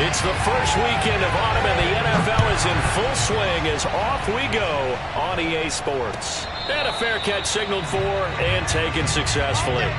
It's the first weekend of autumn, and the NFL is in full swing as off we go on EA Sports. And a fair catch signaled for and taken successfully.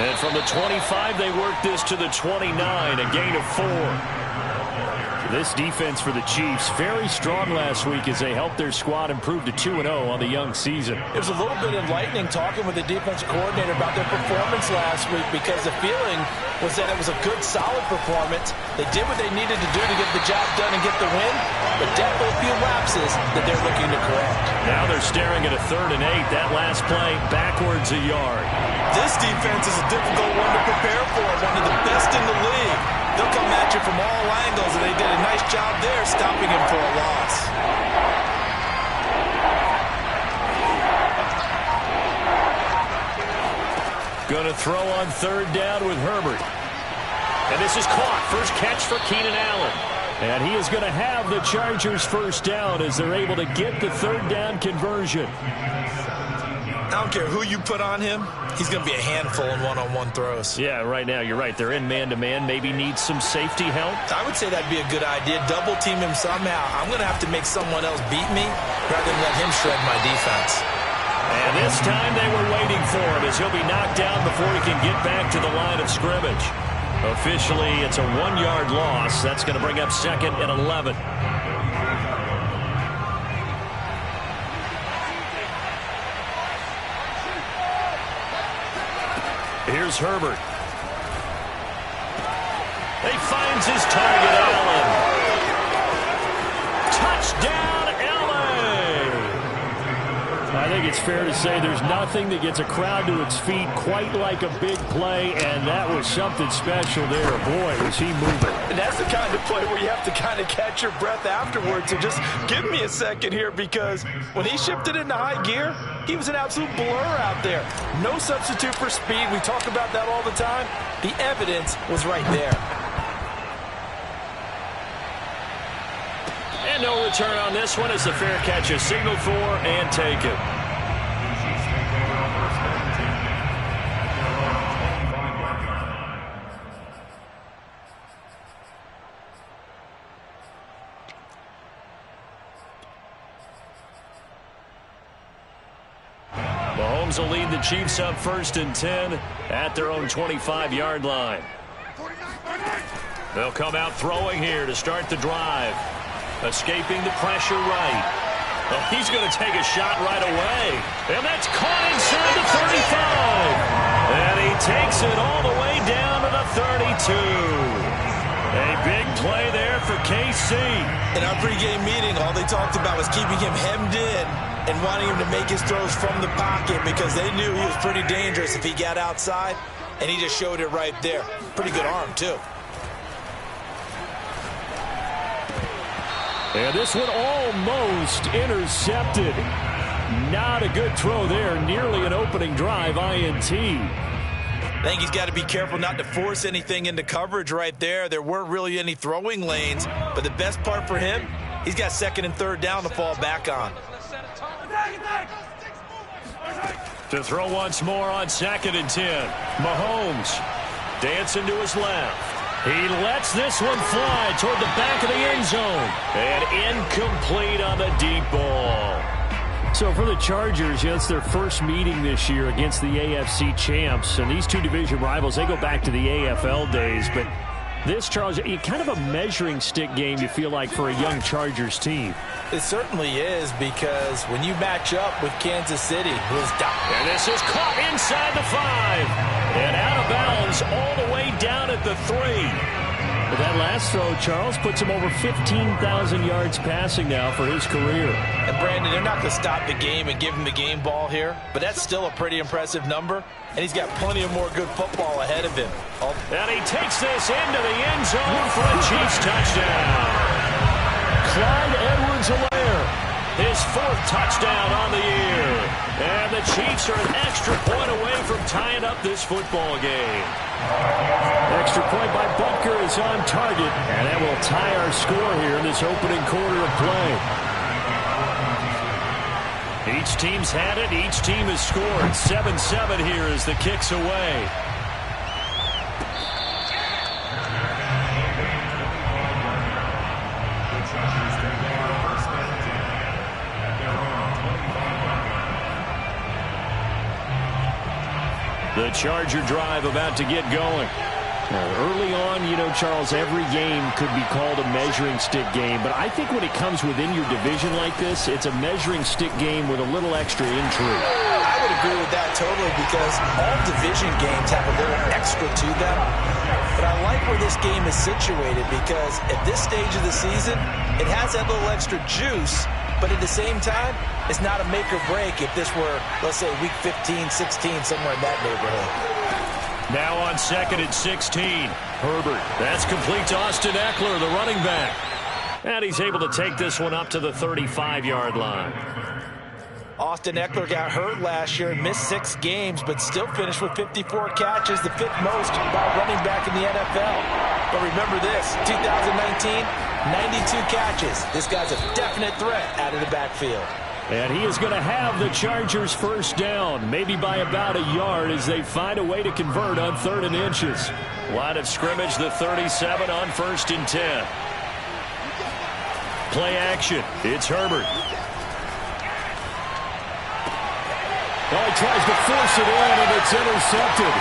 And from the 25, they work this to the 29, a gain of 4. This defense for the Chiefs, very strong last week as they helped their squad improve to 2-0 on the young season. It was a little bit enlightening talking with the defensive coordinator about their performance last week because the feeling was that it was a good, solid performance. They did what they needed to do to get the job done and get the win, but definitely a few lapses that they're looking to correct. Now they're staring at a 3rd and 8. That last play, backwards a yard. This defense is a difficult one to prepare for, one of the best in the league. They'll come at you from all angles, and they did a nice job there stopping him for a loss. Going to throw on 3rd down with Herbert. And this is caught. First catch for Keenan Allen. And he is going to have the Chargers' first down as they're able to get the 3rd down conversion. I don't care who you put on him, he's going to be a handful in one-on-one throws. Yeah, right now, you're right. They're in man-to-man, maybe need some safety help. I would say that'd be a good idea. Double team him somehow. I'm going to have to make someone else beat me rather than let him shred my defense. And this time they were waiting for him as he'll be knocked down before he can get back to the line of scrimmage. Officially, it's a 1-yard loss. That's going to bring up 2nd and 11. Here's Herbert. He finds his target, Allen. Touchdown, Allen! I think it's fair to say there's nothing that gets a crowd to its feet quite like a big play, and that was something special there. Boy, was he moving. And that's the kind of play where you have to kind of catch your breath afterwards. So just give me a second here, because when he shifted into high gear, he was an absolute blur out there. No substitute for speed. We talk about that all the time. The evidence was right there. And no return on this one as the fair catch is signaled for and taken. Mahomes will lead the Chiefs up 1st and 10 at their own 25-yard line. They'll come out throwing here to start the drive. Escaping the pressure right. Oh, he's going to take a shot right away. And that's caught inside the 35. And he takes it all the way down to the 32. A big play there for KC. In our pregame meeting, all they talked about was keeping him hemmed in and wanting him to make his throws from the pocket because they knew he was pretty dangerous if he got outside, and he just showed it right there. Pretty good arm, too. And this one almost intercepted. Not a good throw there. Nearly an opening drive INT. I think he's got to be careful not to force anything into coverage right there. There weren't really any throwing lanes, but the best part for him, he's got 2nd and 3rd down to fall back on. To throw once more on 2nd and 10. Mahomes dancing to his left. He lets this one fly toward the back of the end zone. And incomplete on the deep ball. So for the Chargers, it's their first meeting this year against the AFC champs. And these two division rivals, they go back to the AFL days. But this, Charles, kind of a measuring stick game, you feel like, for a young Chargers team. It certainly is, because when you match up with Kansas City, who's down. And this is caught inside the 5. And out of bounds all the way down at the 3. But that last throw, Charles, puts him over 15,000 yards passing now for his career. And Brandon, they're not going to stop the game and give him the game ball here, but that's still a pretty impressive number, and he's got plenty of more good football ahead of him. And he takes this into the end zone for a Chiefs touchdown. Clyde Edwards-Helaire, his 4th touchdown on the year. And the Chiefs are an extra point away from tying up this football game. Extra point by Butker is on target, and that will tie our score here in this opening quarter of play. Each team's had it. Each team has scored. 7-7 here as the kick's away. The Charger drive about to get going. Early on, you know, Charles, every game could be called a measuring stick game. But I think when it comes within your division like this, it's a measuring stick game with a little extra intrigue. I would agree with that totally because all division games have a little extra to them. But I like where this game is situated because at this stage of the season, it has that little extra juice. But at the same time, it's not a make or break if this were, let's say, week 15, 16, somewhere in that neighborhood. Now on 2nd and 16. Herbert. That's complete to Austin Eckler, the running back. And he's able to take this one up to the 35-yard line. Austin Eckler got hurt last year and missed 6 games, but still finished with 54 catches, the 5th most by running back in the NFL. But remember this, 2019, 92 catches. This guy's a definite threat out of the backfield. And he is going to have the Chargers first down, maybe by about a yard as they find a way to convert on 3rd and inches. Line of scrimmage, the 37 on 1st and 10. Play action. It's Herbert. Oh, he tries to force it in, and it's intercepted.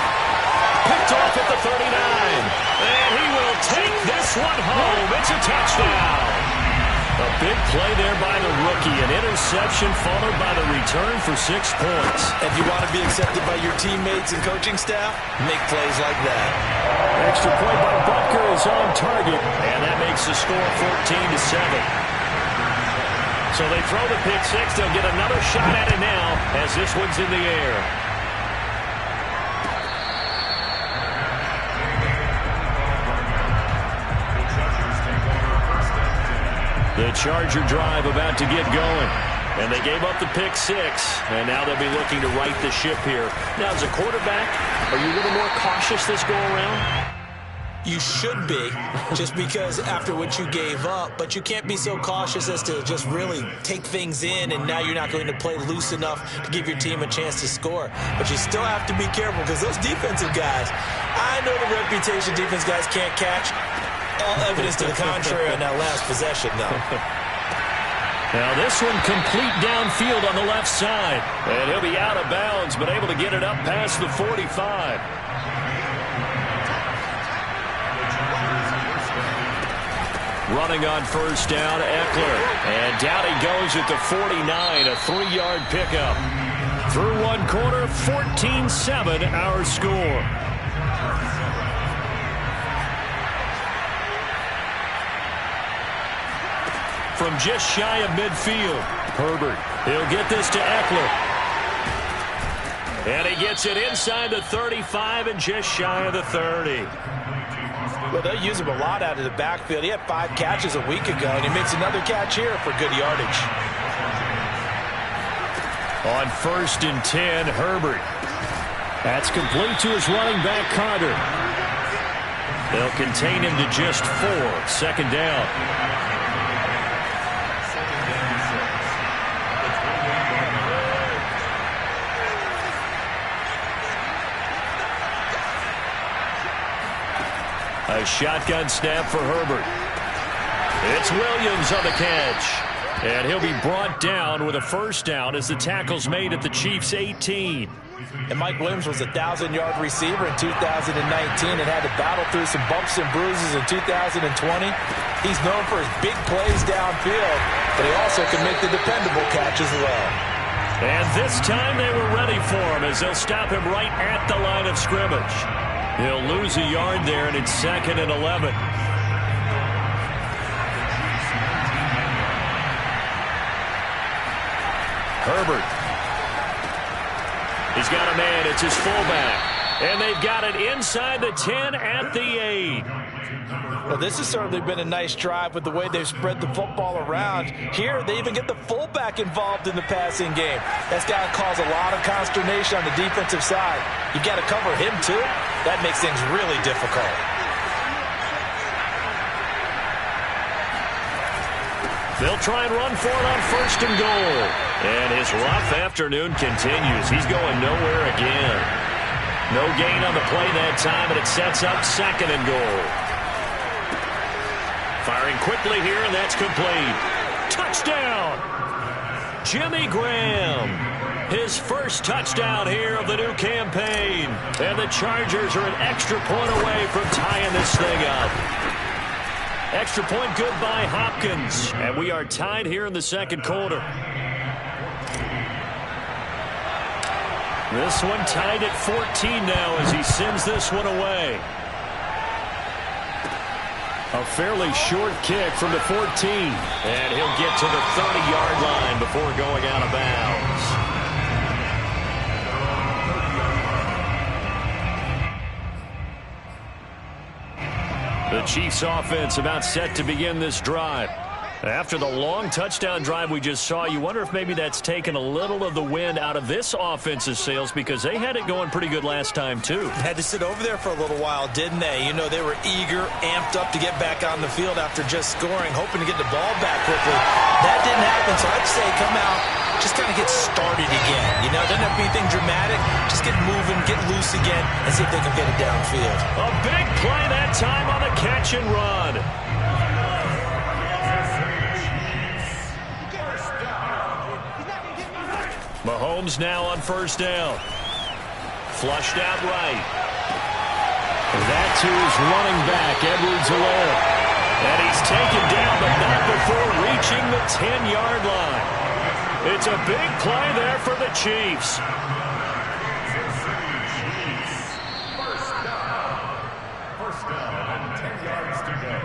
Picked off at the 39. And he will take this one home. It's a touchdown. A big play there by the rookie. An interception followed by the return for 6 points. If you want to be accepted by your teammates and coaching staff, make plays like that. Extra point by Butker is on target, and that makes the score 14-7. So they throw the pick 6. They'll get another shot at it now as this one's in the air. The Charger drive about to get going. And they gave up the pick 6. And now they'll be looking to right the ship here. Now, as a quarterback, are you a little more cautious this go-around? You should be, just because after what you gave up. But you can't be so cautious as to just really take things in, and now you're not going to play loose enough to give your team a chance to score. But you still have to be careful because those defensive guys, I know the reputation defense guys can't catch. All evidence to the contrary on that last possession, though. Now this one complete downfield on the left side. And he'll be out of bounds, but able to get it up past the 45. Running on first down, Eckler. And down he goes at the 49, a 3-yard pickup. Through one quarter, 14-7 our score. From just shy of midfield, Herbert. He'll get this to Eckler. And he gets it inside the 35 and just shy of the 30. Well, they use him a lot out of the backfield. He had 5 catches a week ago, and he makes another catch here for good yardage. On 1st and 10, Herbert. That's complete to his running back, Carter. They'll contain him to just 4. 2nd down. A shotgun snap for Herbert. It's Williams on the catch. And he'll be brought down with a first down as the tackle's made at the Chiefs' 18. And Mike Williams was a 1,000-yard receiver in 2019 and had to battle through some bumps and bruises in 2020. He's known for his big plays downfield, but he also can make the dependable catch as well. And this time they were ready for him as they'll stop him right at the line of scrimmage. He'll lose a yard there, and it's 2nd and 11. Herbert. He's got a man. It's his fullback. And they've got it inside the 10 at the 8. Well, this has certainly been a nice drive with the way they've spread the football around. Here, they even get the fullback involved in the passing game. That's got to cause a lot of consternation on the defensive side. You've got to cover him, too. That makes things really difficult. They'll try and run for it on 1st and goal. And his rough afternoon continues. He's going nowhere again. No gain on the play that time, and it sets up 2nd and goal. Firing quickly here, and that's complete. Touchdown! Jimmy Graham. His first touchdown here of the new campaign. And the Chargers are an extra point away from tying this thing up. Extra point good by Hopkins. And we are tied here in the 2nd quarter. This one tied at 14 now as he sends this one away. A fairly short kick from the 14. And he'll get to the 30-yard line before going out of bounds. The Chiefs offense about set to begin this drive. After the long touchdown drive we just saw, you wonder if maybe that's taken a little of the wind out of this offense's sails because they had it going pretty good last time, too. Had to sit over there for a little while, didn't they? You know, they were eager, amped up to get back on the field after just scoring, hoping to get the ball back quickly. That didn't happen, so I'd say come out, just kind of get started again. You know, doesn't have to be anything dramatic. Just get moving, get loose again, and see if they can get it downfield. A big play that time on the catch and run. Mahomes now on 1st down. Flushed out right. That to his running back, Edwards-Helaire. And he's taken down, but not before reaching the 10-yard line. It's a big play there for the Chiefs. First down and 10 yards to go.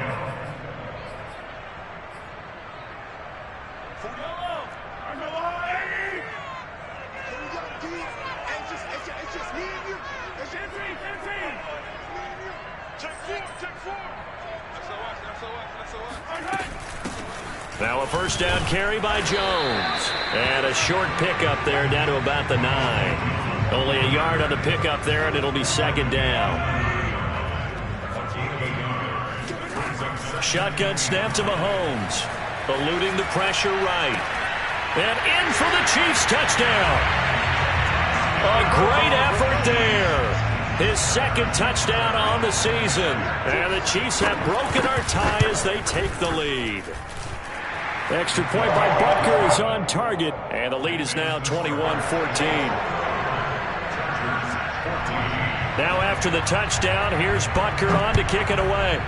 Now a 1st down carry by Jones. And a short pickup there down to about the 9. Only a yard on the pickup there, and it'll be 2nd down. Shotgun snap to Mahomes. Eluding the pressure right. And in for the Chiefs touchdown. A great effort there. His 2nd touchdown on the season. And the Chiefs have broken our tie as they take the lead. Extra point by Butker is on target. And the lead is now 21-14. Now after the touchdown, here's Butker on to kick it away.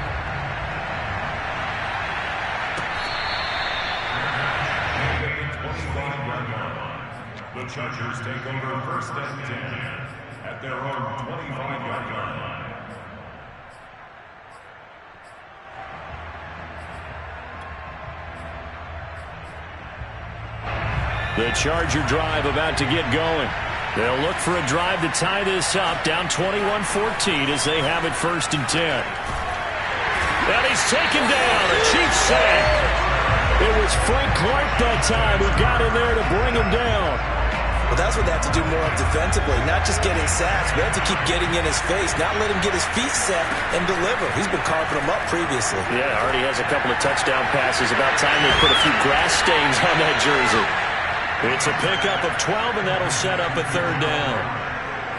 The Chargers take over 1st and 10 at their own 25-yard line. The Charger drive about to get going. They'll look for a drive to tie this up, down 21-14 as they have it 1st and 10. And he's taken down, a Chiefs sack. It was Frank Clark that time who got in there to bring him down. Well, that's what they have to do more of defensively, not just getting sacks, but they have to keep getting in his face, not let him get his feet set and deliver. He's been carving them up previously. Yeah, already has a couple of touchdown passes. About time they put a few grass stains on that jersey. It's a pickup of 12, and that'll set up a 3rd down.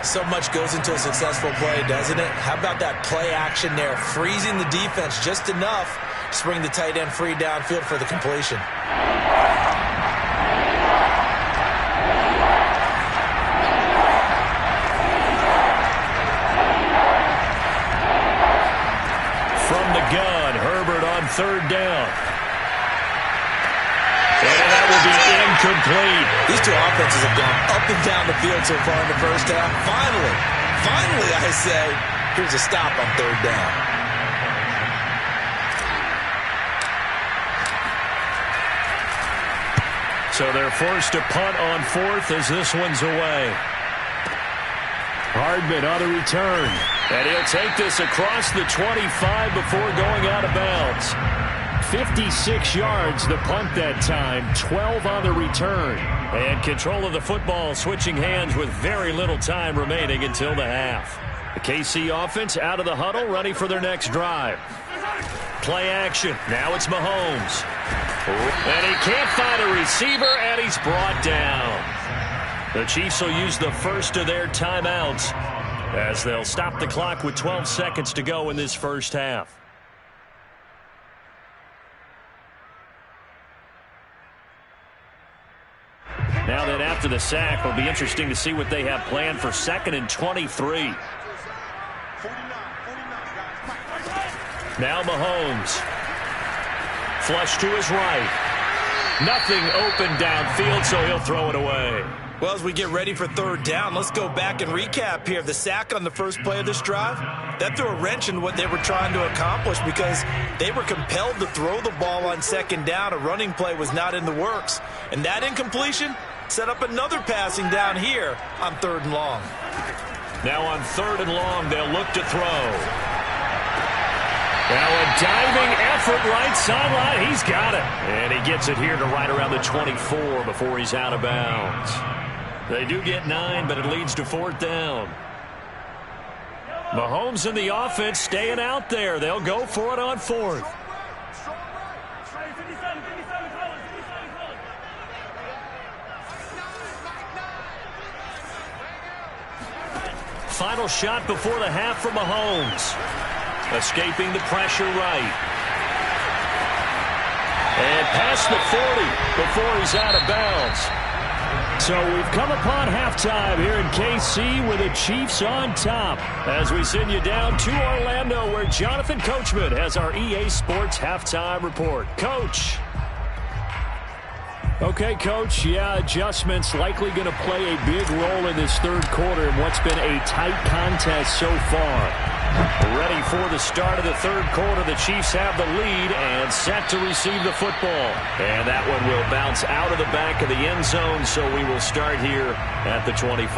So much goes into a successful play, doesn't it? How about that play action there, freezing the defense just enough to bring the tight end free downfield for the completion. From the gun, Herbert on 3rd down. And that will be incomplete. These two offenses have gone up and down the field so far in the 1st half. Finally, I say, here's a stop on 3rd down. So they're forced to punt on fourth as this one's away. Hardman on the return. And he'll take this across the 25 before going out of bounds. 56 yards the punt that time, 12 on the return. And control of the football switching hands with very little time remaining until the half. The KC offense out of the huddle, ready for their next drive. Play action. Now it's Mahomes. And he can't find a receiver, and he's brought down. The Chiefs will use the first of their timeouts as they'll stop the clock with 12 seconds to go in this first half. Now then, after the sack, it'll be interesting to see what they have planned for 2nd and 23. Now Mahomes. Flush to his right. Nothing open downfield, so he'll throw it away. Well, as we get ready for third down, let's go back and recap here. The sack on the first play of this drive, that threw a wrench in what they were trying to accomplish because they were compelled to throw the ball on second down. A running play was not in the works. And that incompletion set up another passing down here on 3rd and long. Now on 3rd and long, they'll look to throw. Now a diving effort right sideline. He's got it. And he gets it here to right around the 24 before he's out of bounds. They do get 9, but it leads to 4th down. Mahomes and the offense staying out there. They'll go for it on 4th. Final shot before the half for Mahomes. Escaping the pressure right. And past the 40 before he's out of bounds. So we've come upon halftime here in KC with the Chiefs on top. As we send you down to Orlando, where Jonathan Coachman has our EA Sports halftime report. Coach. Okay, Coach, adjustments likely going to play a big role in this third quarter in what's been a tight contest so far. Ready for the start of the third quarter. The Chiefs have the lead and set to receive the football. And that one will bounce out of the back of the end zone, so we will start here at the 25.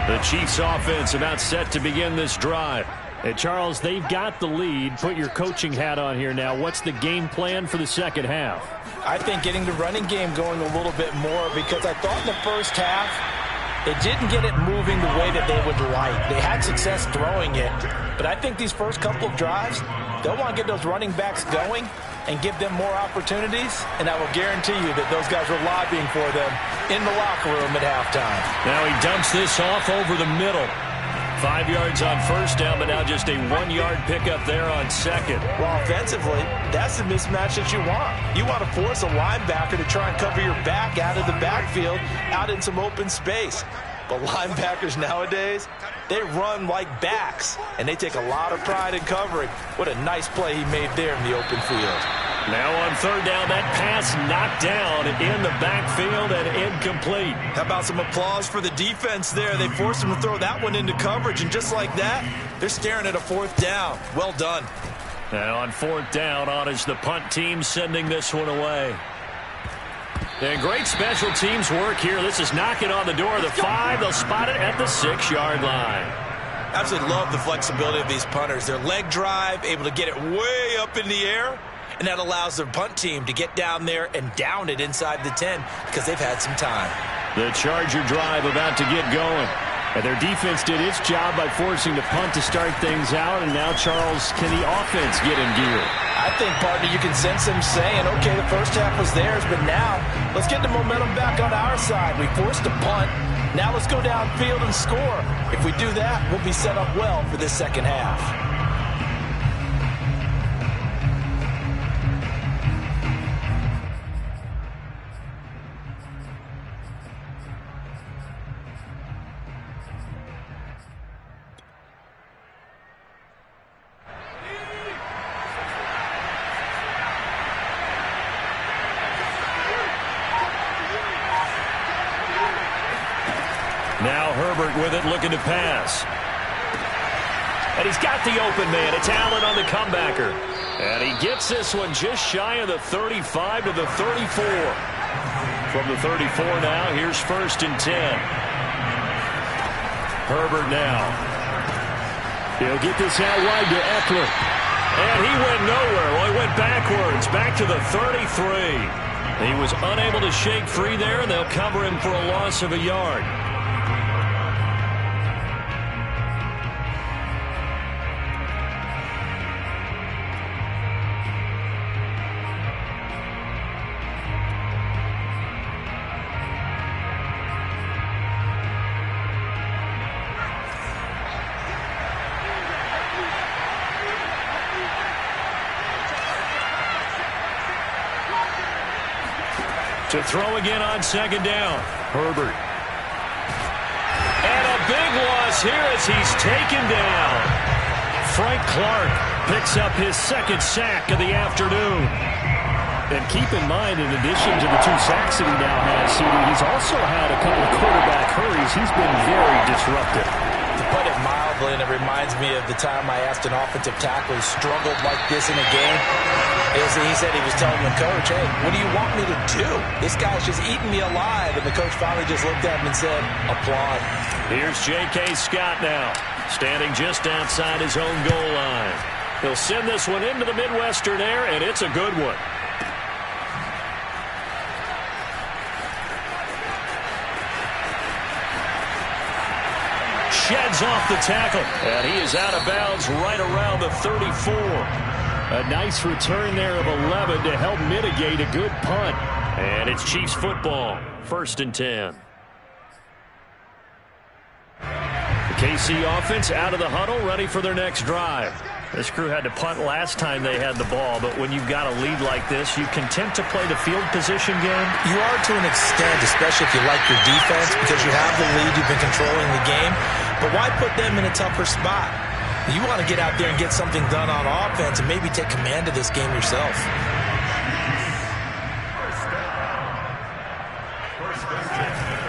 The Chiefs offense about set to begin this drive. Hey, Charles, they've got the lead. Put your coaching hat on here now. What's the game plan for the second half? I think getting the running game going a little bit more because I thought in the first half they didn't get it moving the way that they would like. They had success throwing it, but I think these first couple of drives, they'll want to get those running backs going and give them more opportunities, and I will guarantee you that those guys are lobbying for them in the locker room at halftime. Now he dumps this off over the middle. 5 yards on first down, but now just a 1-yard pickup there on second. Well, offensively, that's the mismatch that you want. You want to force a linebacker to try and cover your back out of the backfield, out in some open space. But linebackers nowadays, they run like backs, and they take a lot of pride in covering. What a nice play he made there in the open field. Now on third down, that pass knocked down in the backfield and incomplete. How about some applause for the defense there? They forced him to throw that one into coverage, and just like that, they're staring at a 4th down. Well done. Now on 4th down, on is the punt team sending this one away. And great special teams work here. This is knocking on the door of the 5. They'll spot it at the 6-yard line. Absolutely love the flexibility of these punters. Their leg drive, able to get it way up in the air, and that allows their punt team to get down there and down it inside the 10 because they've had some time. The Charger drive about to get going. And their defense did its job by forcing the punt to start things out, and now, Charles, can the offense get in gear? I think, partner, you can sense them saying, okay, the first half was theirs, but now let's get the momentum back on our side. We forced a punt. Now let's go downfield and score. If we do that, we'll be set up well for this second half. Now Herbert with it, looking to pass. And he's got the open man. It's Allen on the comebacker. And he gets this one just shy of the 35 to the 34. From the 34 now, here's 1st and 10. Herbert now. He'll get this out wide to Eckler. And he went nowhere. Well, he went backwards, back to the 33. He was unable to shake free there, and they'll cover him for a loss of a yard. To throw again on 2nd down. Herbert. And a big loss here as he's taken down. Frank Clark picks up his 2nd sack of the afternoon. And keep in mind, in addition to the 2 sacks that he now has, CD, he's also had a couple of quarterback hurries. He's been very disruptive. To put it mildly, and it reminds me of the time I asked an offensive tackle who struggled like this in a game. He said he was telling the coach, hey, what do you want me to do? This guy's just eating me alive. And the coach finally just looked at him and said, applaud. Here's J.K. Scott now, standing just outside his own goal line. He'll send this one into the Midwestern air, and it's a good one. Sheds off the tackle, and he is out of bounds right around the 34. A nice return there of 11 to help mitigate a good punt. And it's Chiefs football, 1st and 10. The KC offense out of the huddle, ready for their next drive. This crew had to punt last time they had the ball, but when you've got a lead like this, you content to play the field position game? You are to an extent, especially if you like your defense, because you have the lead, you've been controlling the game. But why put them in a tougher spot? You want to get out there and get something done on offense and maybe take command of this game yourself.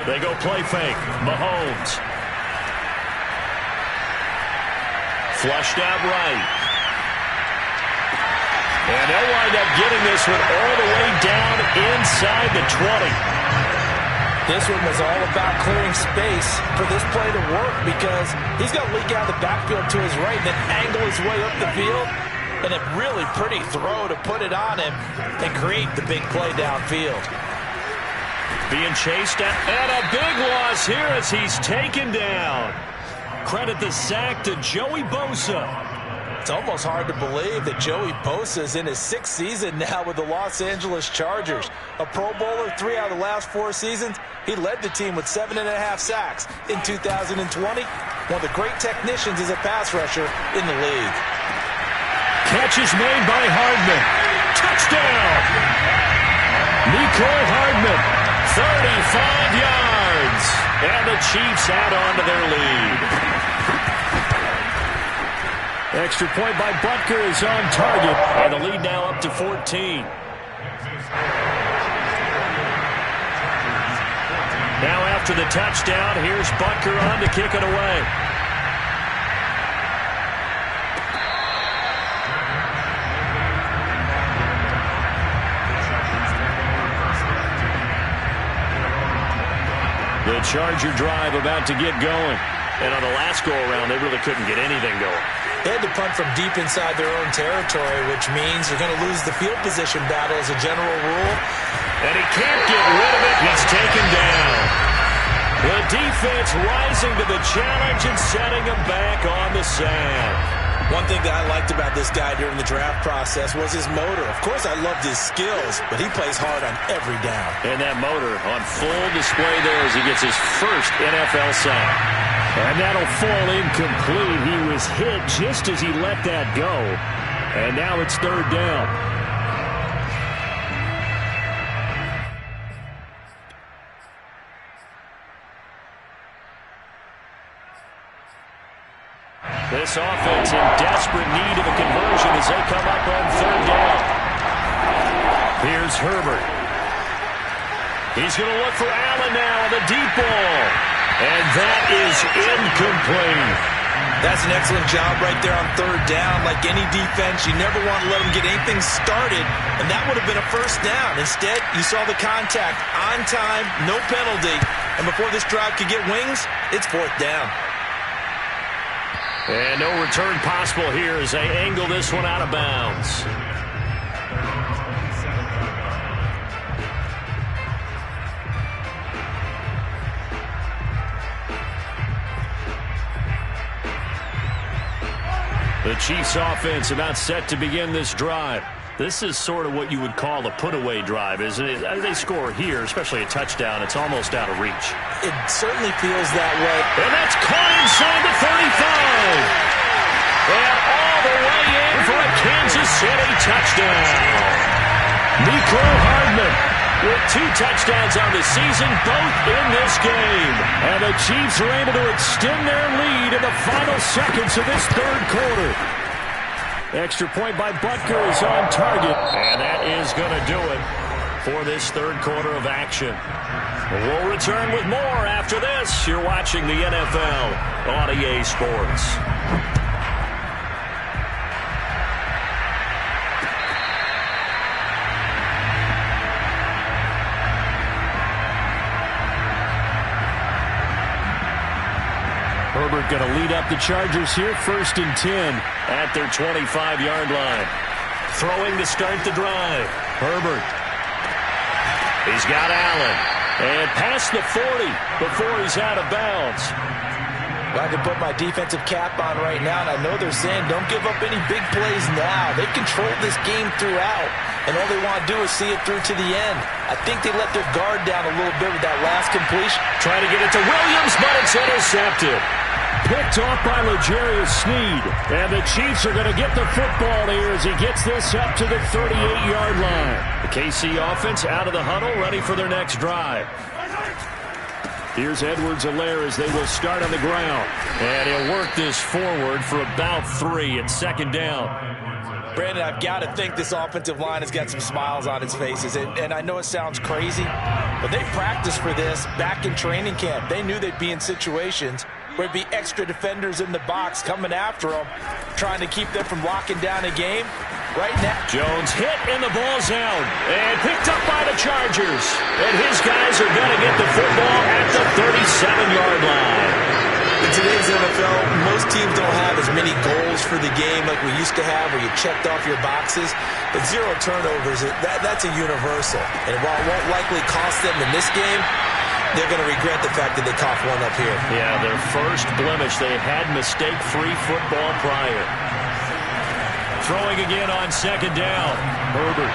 They go play fake. Mahomes. Flushed out right. And they'll wind up getting this one all the way down inside the 20. This one was all about clearing space for this play to work because he's going to leak out of the backfield to his right and then angle his way up the field. And a really pretty throw to put it on him and create the big play downfield. Being chased at, and a big loss here as he's taken down. Credit the sack to Joey Bosa. It's almost hard to believe that Joey Bosa is in his 6th season now with the Los Angeles Chargers. A Pro Bowler 3 out of the last 4 seasons. He led the team with 7.5 sacks in 2020. One of the great technicians as a pass rusher in the league. Catch is made by Hardman. Touchdown! Mecole Hardman, 35 yards. And the Chiefs add on to their lead. Extra point by Butker is on target. And the lead now up to 14. Now after the touchdown, here's Butker on to kick it away. The Charger drive about to get going. And on the last go-around, they really couldn't get anything going. They had to punt from deep inside their own territory, which means they're going to lose the field position battle as a general rule. And he can't get rid of it. He's taken down. The defense rising to the challenge and setting him back on the sand. One thing that I liked about this guy during the draft process was his motor. Of course, I loved his skills, but he plays hard on every down. And that motor on full display there as he gets his first NFL sack. And that'll fall incomplete. He was hit just as he let that go. And now it's 3rd down. This offense in desperate need of a conversion as they come up on 3rd down. Here's Herbert. He's going to look for Allen now on the deep ball. And that is incomplete. That's an excellent job right there on third down. Like any defense, you never want to let them get anything started, and that would have been a first down. Instead, you saw the contact on time, no penalty, and before this drive could get wings, it's fourth down. And no return possible here as they angle this one out of bounds. The Chiefs offense about set to begin this drive. This is sort of what you would call a put-away drive, isn't it? As they score here, especially a touchdown, it's almost out of reach. It certainly feels that way. And that's caught inside the 35. And all the way in for a Kansas City touchdown. Mecole Hardman with 2 touchdowns on the season, both in this game. And the Chiefs are able to extend their lead in the final seconds of this third quarter. Extra point by Butker is on target. And that is going to do it for this third quarter of action. We'll return with more after this. You're watching the NFL on EA Sports. Herbert going to lead up the Chargers here, 1st and 10 at their 25-yard line. Throwing to start the drive. Herbert. He's got Allen. And past the 40 before he's out of bounds. Well, I can put my defensive cap on right now, and I know they're saying don't give up any big plays now. They've controlled this game throughout, and all they want to do is see it through to the end. I think they let their guard down a little bit with that last completion. Trying to get it to Williams, but it's intercepted. Picked off by L'Jarius Sneed. And the Chiefs are going to get the football here as he gets this up to the 38-yard line. The KC offense out of the huddle, ready for their next drive. Here's Edwards-Helaire as they will start on the ground. And he'll work this forward for about 3 at second down. Brandon, I've got to think this offensive line has got some smiles on its faces. And I know it sounds crazy, but they practiced for this back in training camp. They knew they'd be in situations where there'd be extra defenders in the box coming after them, trying to keep them from locking down a game. Right now, Jones hit and the ball's out. And picked up by the Chargers. And his guys are going to get the football at the 37-yard line. In today's NFL, most teams don't have as many goals for the game like we used to have where you checked off your boxes. But 0 turnovers, that's a universal. And while it won't likely cost them in this game, they're going to regret the fact that they coughed one up here. Yeah, their first blemish. They had mistake-free football prior. Throwing again on second down. Herbert.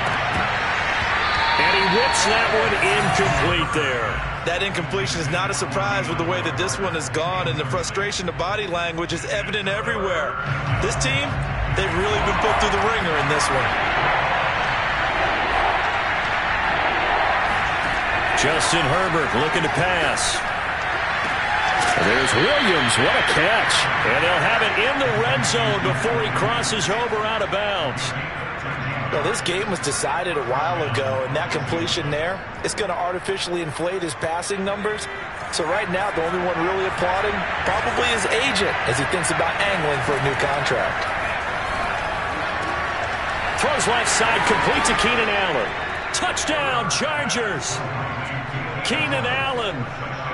And he whips that one incomplete there. That incompletion is not a surprise with the way that this one has gone, and the frustration, the body language is evident everywhere. This team, they've really been put through the ringer in this one. Justin Herbert looking to pass. There's Williams. What a catch. And they'll have it in the red zone before he crosses over out of bounds. Well, this game was decided a while ago, and that completion there is going to artificially inflate his passing numbers. So right now, the only one really applauding probably his agent as he thinks about angling for a new contract. Throws left side, complete to Keenan Allen. Touchdown, Chargers. Keenan Allen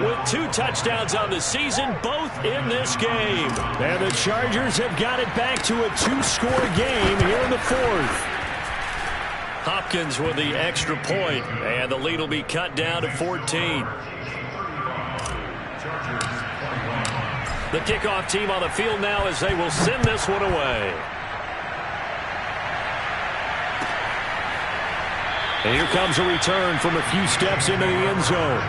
with 2 touchdowns on the season, both in this game. And the Chargers have got it back to a 2-score game here in the 4th. Hopkins with the extra point, and the lead will be cut down to 14. The kickoff team on the field now as they will send this one away. And here comes a return from a few steps into the end zone.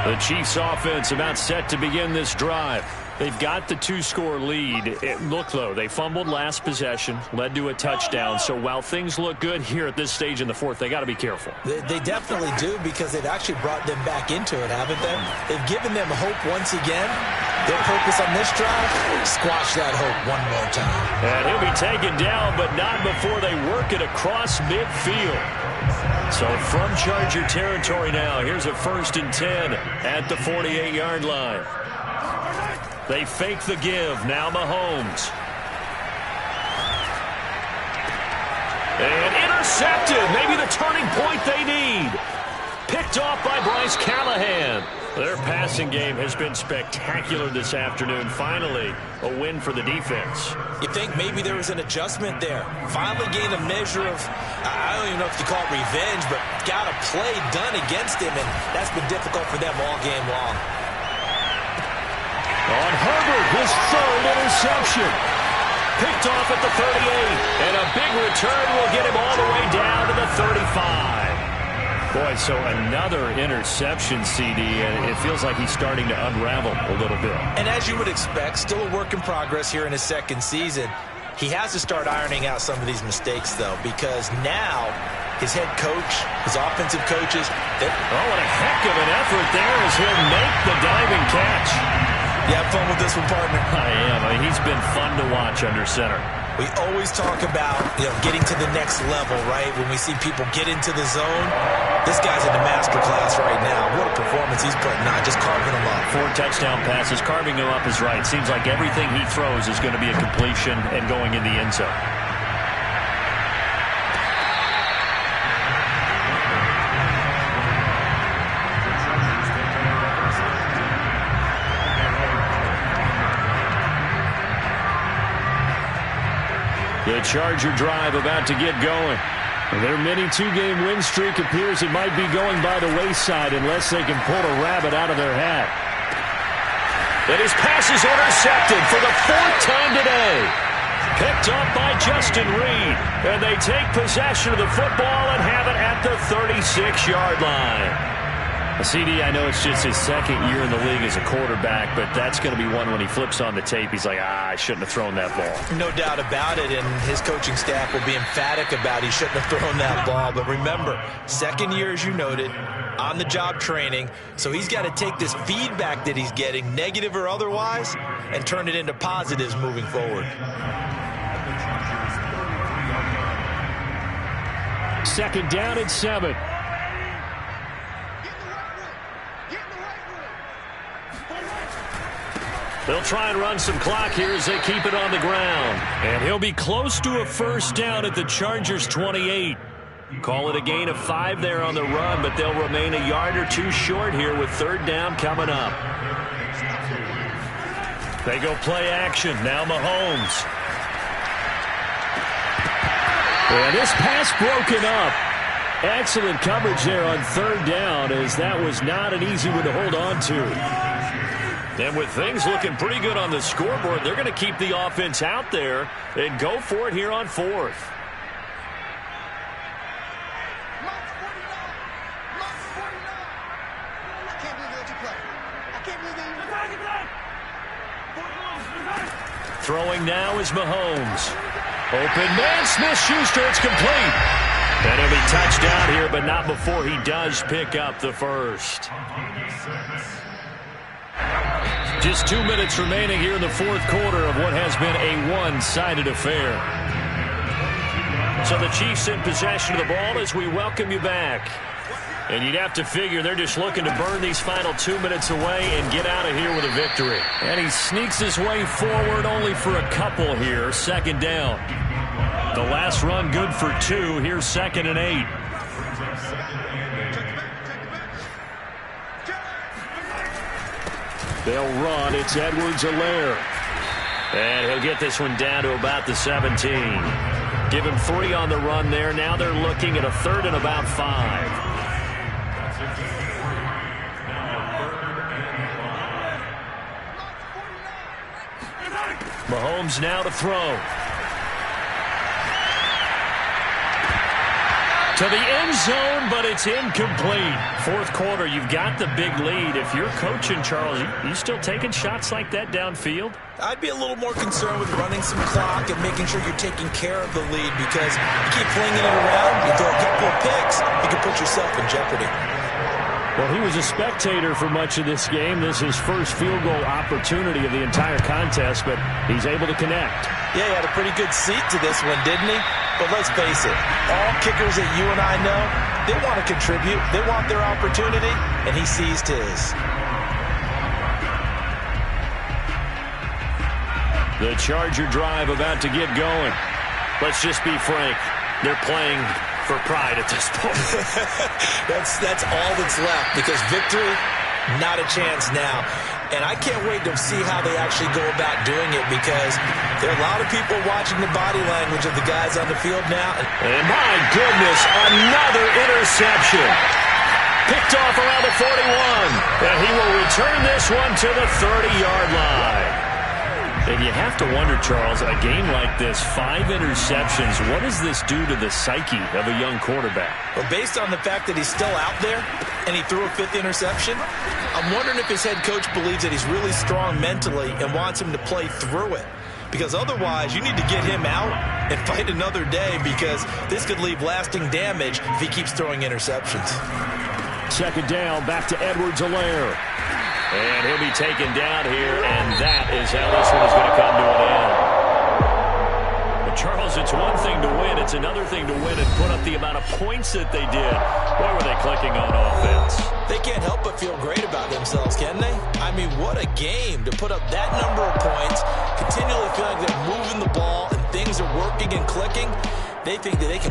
The Chiefs offense about set to begin this drive. They've got the 2-score lead. Look, though, they fumbled last possession, led to a touchdown. So while things look good here at this stage in the 4th, they got to be careful. They definitely do, because they've actually brought them back into it, haven't they? They've given them hope once again. Their purpose on this drive, squash that hope one more time. And he'll be taken down, but not before they work it across midfield. So from Charger territory now, here's a 1st and 10 at the 48-yard line. They fake the give. Now Mahomes. And intercepted. Maybe the turning point they need. Picked off by Bryce Callahan. Their passing game has been spectacular this afternoon. Finally, a win for the defense. You think maybe there was an adjustment there. Finally gained a measure of, I don't even know if you call it revenge, but got a play done against him, and that's been difficult for them all game long. On Herbert, his 3rd interception. Picked off at the 38, and a big return will get him all the way down to the 35. Boy, so another interception, CD, and it feels like he's starting to unravel a little bit. And as you would expect, still a work in progress here in his 2nd season. He has to start ironing out some of these mistakes, though, because now his head coach, his offensive coaches... what a heck of an effort there as he'll make the diving catch. You have fun with this one, partner? I am. He's been fun to watch under center. We always talk about, getting to the next level, right? When we see people get into the zone, this guy's in the master class right now. What a performance he's putting on, just carving them up. 4 touchdown passes, carving them up is right. Seems like everything he throws is going to be a completion and going in the end zone. The Charger drive about to get going. Their mini 2-game win streak appears it might be going by the wayside unless they can pull a rabbit out of their hat. And his pass is intercepted for the 4th time today. Picked up by Justin Reed. And they take possession of the football and have it at the 36-yard line. CD, I know it's just his 2nd year in the league as a quarterback, but that's going to be one when he flips on the tape. He's like, I shouldn't have thrown that ball. No doubt about it, and his coaching staff will be emphatic about he shouldn't have thrown that ball. But remember, 2nd year, as you noted, on-the-job training, so he's got to take this feedback that he's getting, negative or otherwise, and turn it into positives moving forward. 2nd down and 7. They'll try and run some clock here as they keep it on the ground. And he'll be close to a 1st down at the Chargers' 28. Call it a gain of 5 there on the run, but they'll remain a yard or 2 short here with 3rd down coming up. They go play action. Now Mahomes. And this pass broken up. Excellent coverage there on 3rd down, as that was not an easy one to hold on to. And with things looking pretty good on the scoreboard, they're going to keep the offense out there and go for it here on 4th. Throwing now is Mahomes. Open man, Smith-Schuster, it's complete. And he'll be touchdown here, but not before he does pick up the 1st. Just 2 minutes remaining here in the 4th quarter of what has been a one-sided affair. So the Chiefs in possession of the ball as we welcome you back. And you'd have to figure they're just looking to burn these final 2 minutes away and get out of here with a victory. And he sneaks his way forward only for a couple here. 2nd down. The last run good for 2. Here's 2nd and 8. They'll run. It's Edwards-Helaire. And he'll get this one down to about the 17. Give him 3 on the run there. Now they're looking at a 3rd and about 5. Mahomes now to throw. To the end zone, but it's incomplete. 4th quarter, you've got the big lead. If you're coaching, Charles, you still taking shots like that downfield? I'd be a little more concerned with running some clock and making sure you're taking care of the lead, because you keep flinging it around, you throw a couple of picks, you can put yourself in jeopardy. Well, he was a spectator for much of this game. This is his first field goal opportunity of the entire contest, but he's able to connect. Yeah, he had a pretty good seat to this one, didn't he? But let's face it, all kickers that you and I know, they want to contribute. They want their opportunity, and he seized his. The Charger drive about to get going. Let's just be frank. They're playing for pride at this point. That's all that's left, because victory, not a chance now. And I can't wait to see how they actually go about doing it, because there are a lot of people watching the body language of the guys on the field now. And my goodness, another interception. Picked off around the 41. And he will return this one to the 30-yard line. And you have to wonder, Charles, a game like this, 5 interceptions, what does this do to the psyche of a young quarterback? Well, based on the fact that he's still out there and he threw a 5th interception, I'm wondering if his head coach believes that he's really strong mentally and wants him to play through it. Because otherwise, you need to get him out and fight another day, because this could leave lasting damage if he keeps throwing interceptions. Second down, back to Edwards-Helaire. And he'll be taken down here, and that is how this one is going to come to an end. But Charles, it's one thing to win. It's another thing to win and put up the amount of points that they did. Boy, were they clicking on offense. They can't help but feel great about themselves, can they? I mean, what a game to put up that number of points, continually feeling like they're moving the ball and things are working and clicking. They think that they can